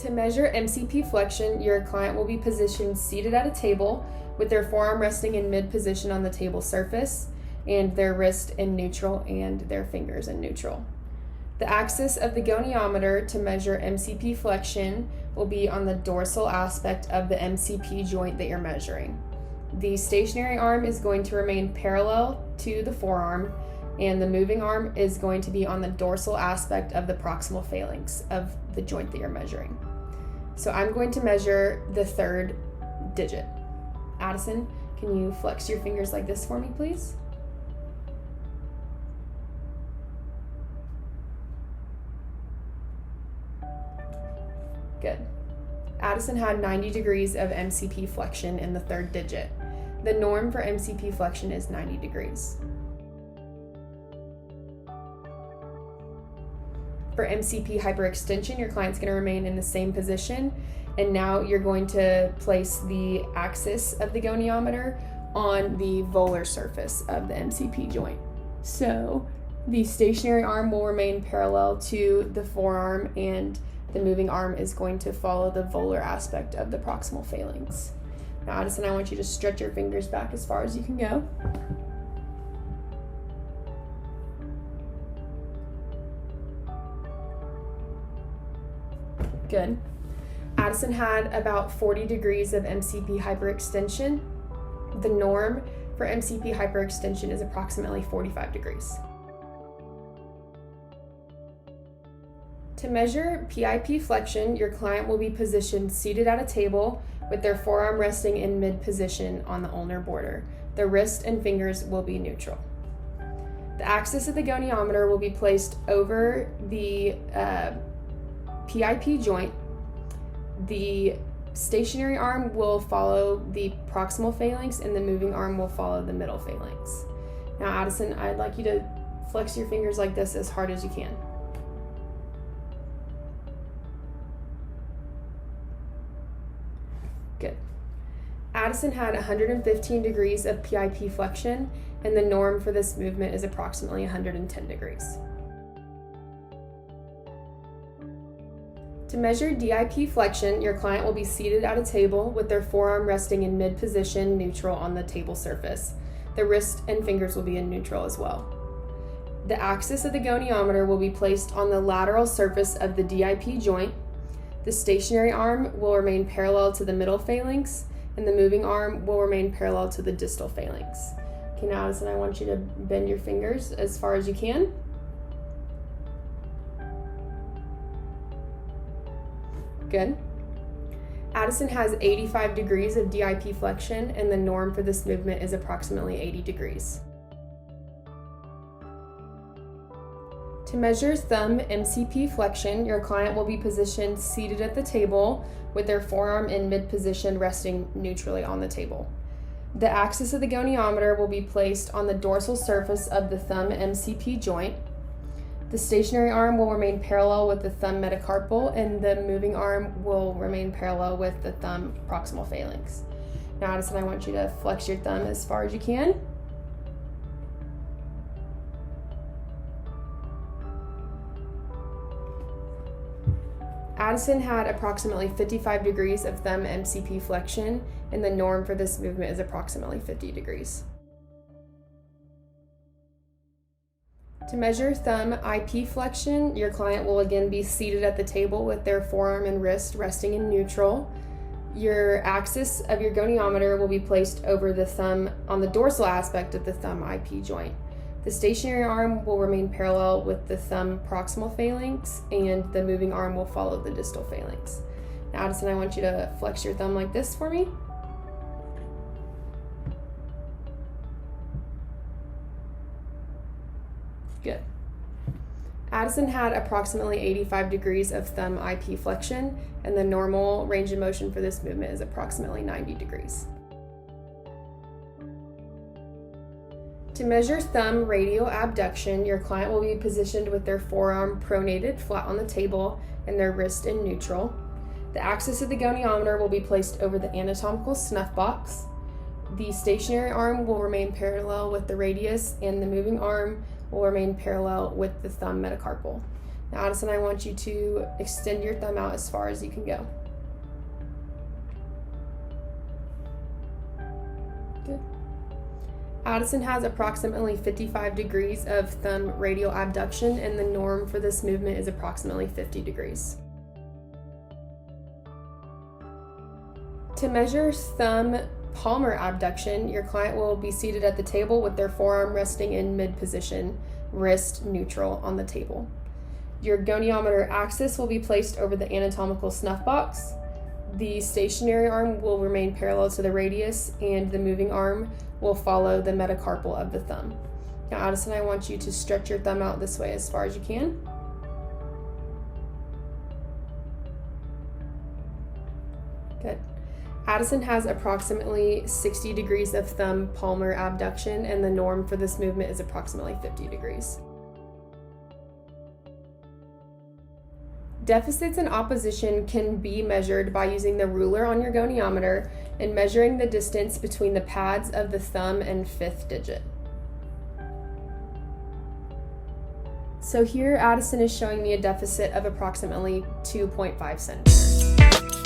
To measure MCP flexion, your client will be positioned seated at a table with their forearm resting in mid position on the table surface and their wrist in neutral and their fingers in neutral. The axis of the goniometer to measure MCP flexion will be on the dorsal aspect of the MCP joint that you're measuring. The stationary arm is going to remain parallel to the forearm, and the moving arm is going to be on the dorsal aspect of the proximal phalanx of the joint that you're measuring. So I'm going to measure the third digit. Addison, can you flex your fingers like this for me, please? Good. Addison had 90 degrees of MCP flexion in the third digit. The norm for MCP flexion is 90 degrees. For MCP hyperextension, your client's going to remain in the same position, and now you're going to place the axis of the goniometer on the volar surface of the MCP joint. So the stationary arm will remain parallel to the forearm, and the moving arm is going to follow the volar aspect of the proximal phalanx. Now, Addison, I want you to stretch your fingers back as far as you can go. Good. Addison had about 40 degrees of MCP hyperextension. The norm for MCP hyperextension is approximately 45 degrees. To measure PIP flexion, your client will be positioned seated at a table with their forearm resting in mid position on the ulnar border. The wrist and fingers will be neutral. The axis of the goniometer will be placed over the PIP joint. The stationary arm will follow the proximal phalanx, and the moving arm will follow the middle phalanx. Now, Addison, I'd like you to flex your fingers like this as hard as you can. Good. Addison had 115 degrees of PIP flexion, and the norm for this movement is approximately 110 degrees. To measure DIP flexion, your client will be seated at a table with their forearm resting in mid position neutral on the table surface. The wrist and fingers will be in neutral as well. The axis of the goniometer will be placed on the lateral surface of the DIP joint. The stationary arm will remain parallel to the middle phalanx, and the moving arm will remain parallel to the distal phalanx. Okay, now Addison, I want you to bend your fingers as far as you can. Good. Addison has 85 degrees of DIP flexion, and the norm for this movement is approximately 80 degrees. To measure thumb MCP flexion, your client will be positioned seated at the table with their forearm in mid position resting neutrally on the table. The axis of the goniometer will be placed on the dorsal surface of the thumb MCP joint. The stationary arm will remain parallel with the thumb metacarpal, and the moving arm will remain parallel with the thumb proximal phalanx. Now, Addison, I want you to flex your thumb as far as you can. Addison had approximately 55 degrees of thumb MCP flexion, and the norm for this movement is approximately 50 degrees. To measure thumb IP flexion, your client will again be seated at the table with their forearm and wrist resting in neutral. Your axis of your goniometer will be placed over the thumb on the dorsal aspect of the thumb IP joint. The stationary arm will remain parallel with the thumb proximal phalanx, and the moving arm will follow the distal phalanx. Now, Addison, I want you to flex your thumb like this for me. Good. Addison had approximately 85 degrees of thumb IP flexion, and the normal range of motion for this movement is approximately 90 degrees. To measure thumb radial abduction, your client will be positioned with their forearm pronated flat on the table and their wrist in neutral. The axis of the goniometer will be placed over the anatomical snuff box. The stationary arm will remain parallel with the radius, and the moving arm will remain parallel with the thumb metacarpal. Now, Addison, I want you to extend your thumb out as far as you can go. Good. Addison has approximately 55 degrees of thumb radial abduction, and the norm for this movement is approximately 50 degrees. To measure thumb palmar abduction, your client will be seated at the table with their forearm resting in mid-position, wrist neutral on the table. Your goniometer axis will be placed over the anatomical snuff box. The stationary arm will remain parallel to the radius, and the moving arm will follow the metacarpal of the thumb. Now, Addison, I want you to stretch your thumb out this way as far as you can. Good. Addison has approximately 60 degrees of thumb palmar abduction, and the norm for this movement is approximately 50 degrees. Deficits in opposition can be measured by using the ruler on your goniometer and measuring the distance between the pads of the thumb and fifth digit. So here, Addison is showing me a deficit of approximately 2.5 centimeters.